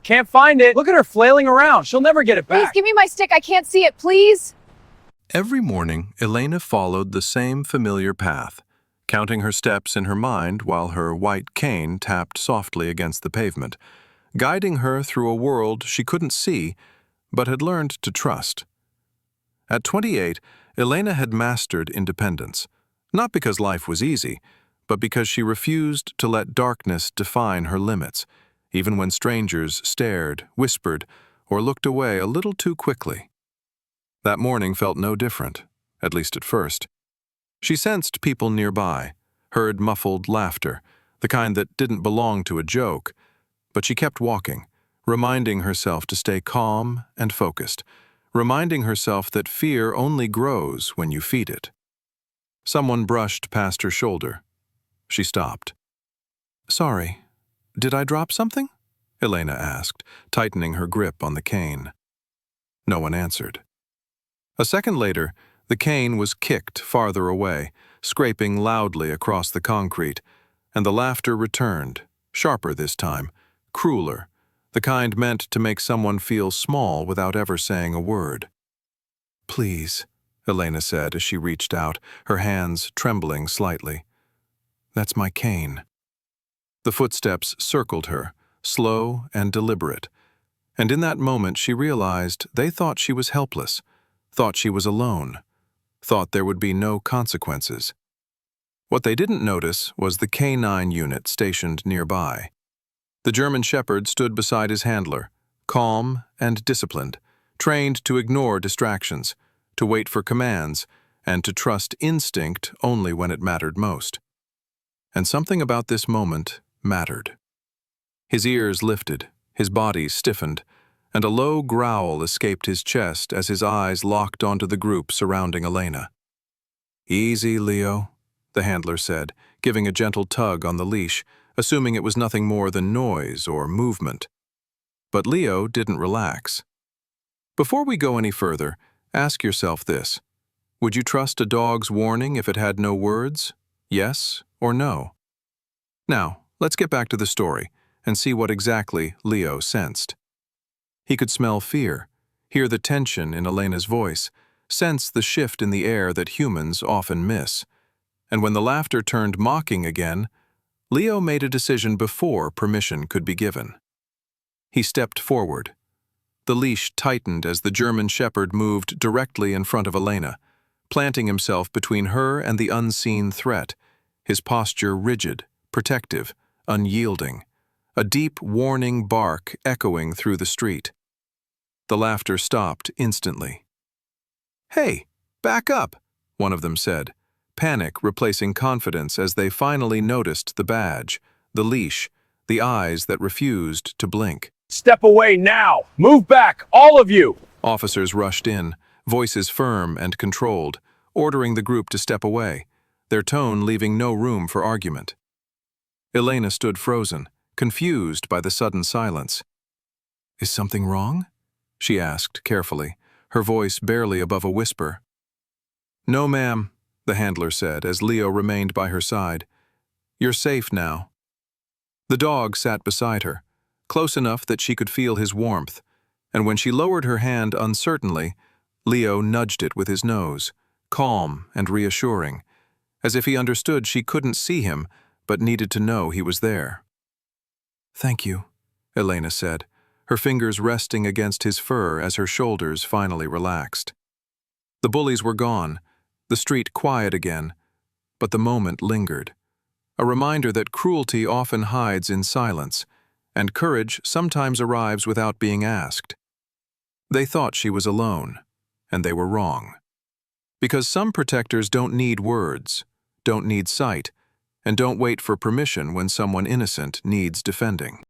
Can't find it. Look at her flailing around. She'll never get it Please back. give me my stick. I can't see it, please. Every morning, Elena followed the same familiar path, counting her steps in her mind while her white cane tapped softly against the pavement, guiding her through a world she couldn't see but had learned to trust. At 28, Elena had mastered independence, not because life was easy, but because she refused to let darkness define her limits, even when strangers stared, whispered, or looked away a little too quickly. That morning felt no different, at least at first. She sensed people nearby, heard muffled laughter, the kind that didn't belong to a joke, but she kept walking, reminding herself to stay calm and focused, reminding herself that fear only grows when you feed it. Someone brushed past her shoulder. She stopped. "Sorry, did I drop something?" Elena asked, tightening her grip on the cane. No one answered. A second later, the cane was kicked farther away, scraping loudly across the concrete, and the laughter returned, sharper this time, crueler, the kind meant to make someone feel small without ever saying a word. "Please," Elena said as she reached out, her hands trembling slightly. "That's my cane." The footsteps circled her, slow and deliberate, and in that moment she realized they thought she was helpless, thought she was alone, thought there would be no consequences. What they didn't notice was the K9 unit stationed nearby. The German Shepherd stood beside his handler, calm and disciplined, trained to ignore distractions, to wait for commands, and to trust instinct only when it mattered most. And something about this moment mattered. His ears lifted, his body stiffened, and a low growl escaped his chest as his eyes locked onto the group surrounding Elena. "Easy, Leo," the handler said, giving a gentle tug on the leash, assuming it was nothing more than noise or movement. But Leo didn't relax. Before we go any further, ask yourself this. Would you trust a dog's warning if it had no words? Yes or no? Now, let's get back to the story and see what exactly Leo sensed. He could smell fear, hear the tension in Elena's voice, sense the shift in the air that humans often miss. And when the laughter turned mocking again, Leo made a decision before permission could be given. He stepped forward. The leash tightened as the German Shepherd moved directly in front of Elena, planting himself between her and the unseen threat, his posture rigid, protective, unyielding, a deep, warning bark echoing through the street. The laughter stopped instantly. "Hey, back up," one of them said, panic replacing confidence as they finally noticed the badge, the leash, the eyes that refused to blink. Step away now! Move back, all of you! Officers rushed in, voices firm and controlled, ordering the group to step away, their tone leaving no room for argument. Elena stood frozen, confused by the sudden silence. "Is something wrong?" she asked carefully, her voice barely above a whisper. "No, ma'am," the handler said as Leo remained by her side. "You're safe now." The dog sat beside her, close enough that she could feel his warmth, and when she lowered her hand uncertainly, Leo nudged it with his nose, calm and reassuring, as if he understood she couldn't see him but needed to know he was there. "Thank you," Elena said, her fingers resting against his fur as her shoulders finally relaxed. The bullies were gone, the street quiet again, but the moment lingered. A reminder that cruelty often hides in silence, and courage sometimes arrives without being asked. They thought she was alone, and they were wrong. Because some protectors don't need words, don't need sight, and don't wait for permission when someone innocent needs defending.